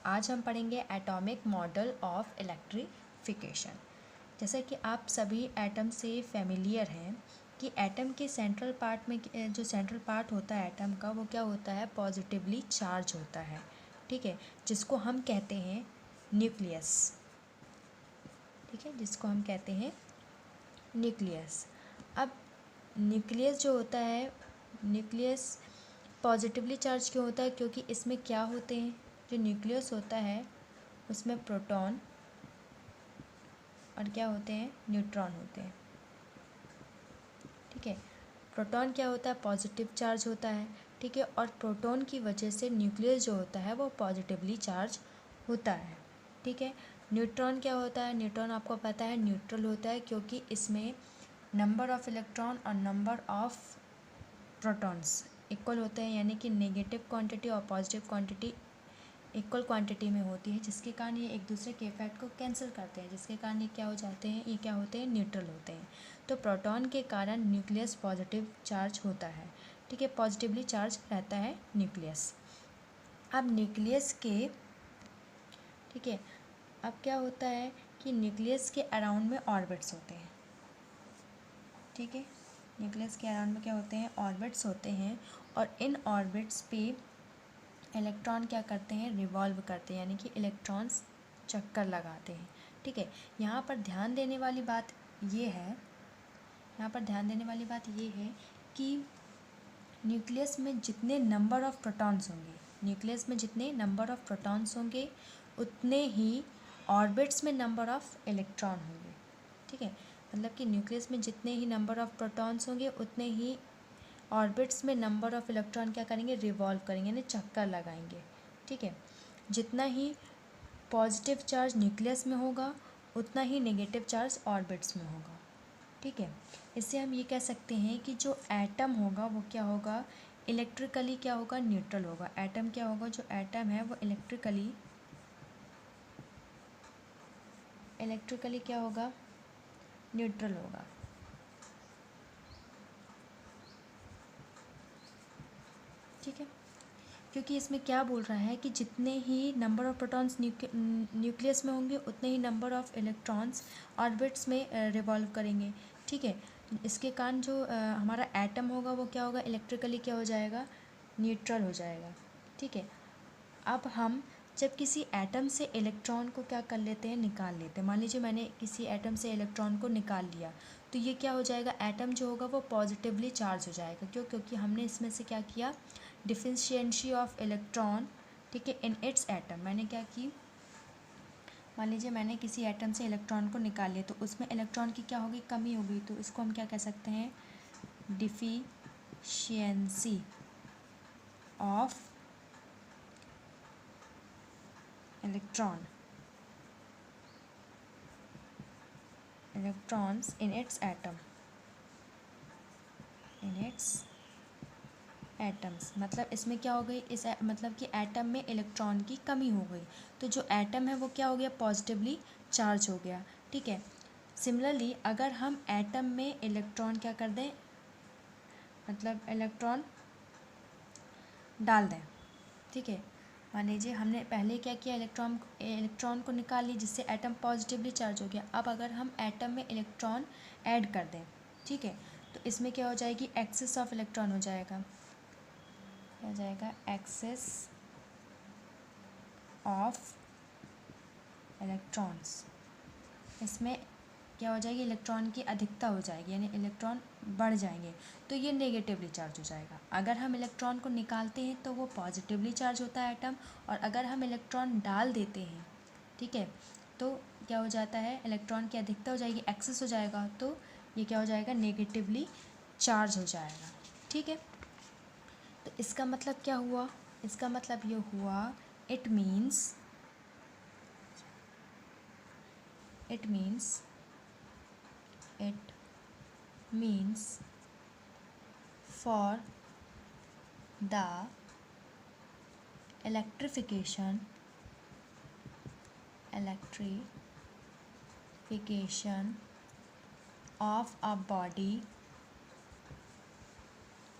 आज हम पढ़ेंगे एटॉमिक मॉडल ऑफ इलेक्ट्रिफिकेशन। जैसे कि आप सभी एटम से फेमिलियर हैं कि एटम के सेंट्रल पार्ट में जो सेंट्रल पार्ट होता है एटम का वो क्या होता है, पॉजिटिवली चार्ज होता है। ठीक है, जिसको हम कहते हैं न्यूक्लियस। ठीक है, जिसको हम कहते हैं न्यूक्लियस। अब न्यूक्लियस जो होता है, न्यूक्लियस पॉजिटिवली चार्ज क्यों होता है? क्योंकि इसमें क्या होते हैं, जो न्यूक्लियस होता है उसमें प्रोटॉन और क्या होते हैं, न्यूट्रॉन होते हैं। ठीक है, प्रोटॉन क्या होता है, पॉजिटिव चार्ज होता है। ठीक है, और प्रोटॉन की वजह से न्यूक्लियस जो होता है वो पॉजिटिवली चार्ज होता है। ठीक है, न्यूट्रॉन क्या होता है, न्यूट्रॉन आपको पता है न्यूट्रल होता है, क्योंकि इसमें नंबर ऑफ़ इलेक्ट्रॉन और नंबर ऑफ़ प्रोटॉन्स इक्वल होते हैं, यानी कि नेगेटिव क्वांटिटी और पॉजिटिव क्वांटिटी इक्वल क्वांटिटी में होती है, जिसके कारण ये एक दूसरे के इफेक्ट को कैंसिल करते हैं, जिसके कारण ये क्या हो जाते हैं, ये क्या होते हैं, न्यूट्रल होते हैं। तो प्रोटॉन के कारण न्यूक्लियस पॉजिटिव चार्ज होता है। ठीक है, पॉजिटिवली चार्ज रहता है न्यूक्लियस। अब न्यूक्लियस के, ठीक है, अब क्या होता है कि न्यूक्लियस के अराउंड में ऑर्बिट्स होते हैं। ठीक है, न्यूक्लियस के अराउंड में क्या होते हैं, ऑर्बिट्स होते हैं, और इन ऑर्बिट्स पे इलेक्ट्रॉन क्या करते हैं, रिवॉल्व करते हैं, यानी कि इलेक्ट्रॉन्स चक्कर लगाते हैं। ठीक है, यहाँ पर ध्यान देने वाली बात ये है, यहाँ पर ध्यान देने वाली बात ये है कि न्यूक्लियस में जितने नंबर ऑफ़ प्रोटॉन्स होंगे, न्यूक्लियस में जितने नंबर ऑफ़ प्रोटॉन्स होंगे उतने ही ऑर्बिट्स में नंबर ऑफ़ इलेक्ट्रॉन होंगे। ठीक है, मतलब कि न्यूक्लियस में जितने ही नंबर ऑफ़ प्रोटॉन्स होंगे उतने ही ऑर्बिट्स में नंबर ऑफ़ इलेक्ट्रॉन क्या करेंगे, रिवॉल्व करेंगे, यानी चक्कर लगाएंगे। ठीक है, जितना ही पॉजिटिव चार्ज न्यूक्लियस में होगा उतना ही नेगेटिव चार्ज ऑर्बिट्स में होगा। ठीक है, इससे हम ये कह सकते हैं कि जो एटम होगा वो क्या होगा, इलेक्ट्रिकली क्या होगा, न्यूट्रल होगा। एटम क्या होगा, जो एटम है वो इलेक्ट्रिकली क्या होगा, न्यूट्रल होगा। ठीक है, क्योंकि इसमें क्या बोल रहा है कि जितने ही नंबर ऑफ़ प्रोटॉन्स न्यूक्लियस में होंगे उतने ही नंबर ऑफ़ इलेक्ट्रॉन्स ऑर्बिट्स में रिवॉल्व करेंगे। ठीक है, इसके कारण जो हमारा एटम होगा वो क्या होगा, इलेक्ट्रिकली क्या हो जाएगा, न्यूट्रल हो जाएगा। ठीक है, अब हम जब किसी एटम से इलेक्ट्रॉन को क्या कर लेते हैं, निकाल लेते हैं। मान लीजिए मैंने किसी एटम से इलेक्ट्रॉन को निकाल लिया, तो ये क्या हो जाएगा, एटम जो होगा वो पॉजिटिवली चार्ज हो जाएगा। क्यों? क्योंकि हमने इसमें से क्या किया, डिफिशियंसी ऑफ इलेक्ट्रॉन। ठीक है, इन इट्स एटम, मैंने क्या की, मान लीजिए मैंने किसी एटम से इलेक्ट्रॉन को निकाल लिया, तो उसमें इलेक्ट्रॉन की क्या होगी, कमी होगी, तो इसको हम क्या कह सकते हैं, deficiency of electrons in its atoms. मतलब इसमें क्या हो गई, इस मतलब कि एटम में इलेक्ट्रॉन की कमी हो गई, तो जो एटम है वो क्या हो गया, पॉजिटिवली चार्ज हो गया। ठीक है, सिमिलरली अगर हम एटम में इलेक्ट्रॉन क्या कर दें, मतलब इलेक्ट्रॉन डाल दें। ठीक है, मान लीजिए हमने पहले क्या किया, इलेक्ट्रॉन को निकाल ली, जिससे एटम पॉजिटिवली चार्ज हो गया। अब अगर हम एटम में इलेक्ट्रॉन ऐड कर दें, ठीक है, तो इसमें क्या हो जाएगी, एक्सेस ऑफ इलेक्ट्रॉन हो जाएगा, क्या हो जाएगा, एक्सेस ऑफ इलेक्ट्रॉन्स। इसमें क्या हो जाएगी, इलेक्ट्रॉन की अधिकता हो जाएगी, यानी इलेक्ट्रॉन बढ़ जाएंगे, तो ये नेगेटिवली चार्ज हो जाएगा। अगर हम इलेक्ट्रॉन को निकालते हैं तो वो पॉजिटिवली चार्ज होता है एटम, और अगर हम इलेक्ट्रॉन डाल देते हैं, ठीक है, तो क्या हो जाता है, इलेक्ट्रॉन की अधिकता हो जाएगी, एक्सेस हो जाएगा, तो ये क्या हो जाएगा, नेगेटिवली चार्ज हो जाएगा। ठीक है, तो इसका मतलब क्या हुआ, इसका मतलब ये हुआ, it means for the electrification of a body,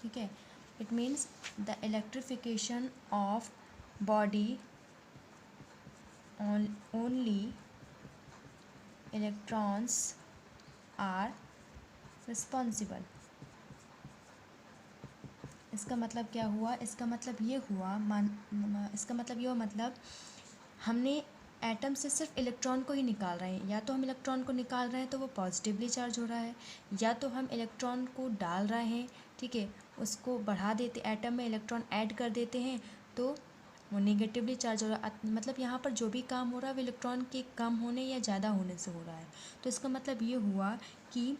ठीक है, it means the electrification of body only electrons are responsible. इसका मतलब क्या हुआ? इसका मतलब ये हुआ मतलब हमने एटम से सिर्फ इलेक्ट्रॉन को ही निकाल रहे हैं। या तो हम इलेक्ट्रॉन को निकाल रहे हैं तो वो पॉजिटिवली चार्ज हो रहा है, या तो हम इलेक्ट्रॉन को डाल रहे हैं, ठीक है, उसको बढ़ा देते, एटम में इलेक्ट्रॉन ऐड कर देते हैं तो वो नेगेटिवली चार्ज हो रहा है। मतलब यहाँ पर जो भी काम हो रहा है वो इलेक्ट्रॉन के कम होने या ज़्यादा होने से हो रहा है। तो इसका मतलब ये हुआ कि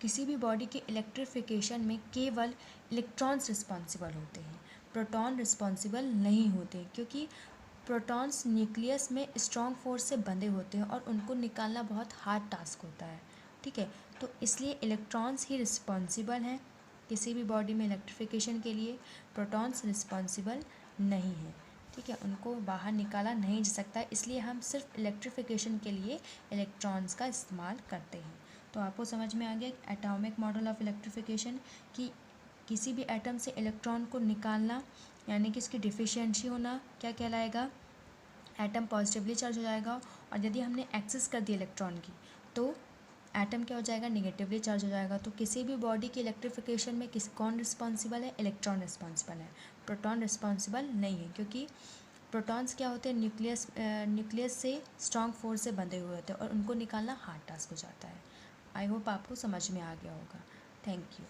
किसी भी बॉडी के इलेक्ट्रिफिकेशन में केवल इलेक्ट्रॉन्स रिस्पॉन्सिबल होते हैं, प्रोटॉन रिस्पॉन्सिबल नहीं होते, क्योंकि प्रोटॉन्स न्यूक्लियस में स्ट्रॉन्ग फोर्स से बंधे होते हैं और उनको निकालना बहुत हार्ड टास्क होता है, ठीक है। तो इसलिए इलेक्ट्रॉन्स ही रिस्पॉन्सिबल हैं किसी भी बॉडी में इलेक्ट्रिफिकेशन के लिए, प्रोटॉन्स रिस्पॉन्सिबल नहीं है, ठीक है, उनको बाहर निकाला नहीं जा सकता। इसलिए हम सिर्फ इलेक्ट्रिफिकेशन के लिए इलेक्ट्रॉन्स का इस्तेमाल करते हैं। तो आपको समझ में आ गया एटॉमिक मॉडल ऑफ इलेक्ट्रिफिकेशन कि किसी भी एटम से इलेक्ट्रॉन को निकालना यानी कि इसकी डिफिशियंसी होना क्या कहलाएगा? एटम पॉजिटिवली चार्ज हो जाएगा, और यदि हमने एक्सेस कर दी इलेक्ट्रॉन की तो एटम क्या हो जाएगा? निगेटिवली चार्ज हो जाएगा। तो किसी भी बॉडी के इलेक्ट्रिफिकेशन में कौन रिस्पॉन्सिबल है? इलेक्ट्रॉन रिस्पॉन्सिबल है, प्रोटॉन रिस्पॉन्सिबल नहीं है, क्योंकि प्रोटॉन्स क्या होते हैं? न्यूक्लियस से स्ट्रॉन्ग फोर्स से बंधे हुए होते हैं और उनको निकालना हार्ड टास्क हो जाता है। आई होप आपको समझ में आ गया होगा। Thank you.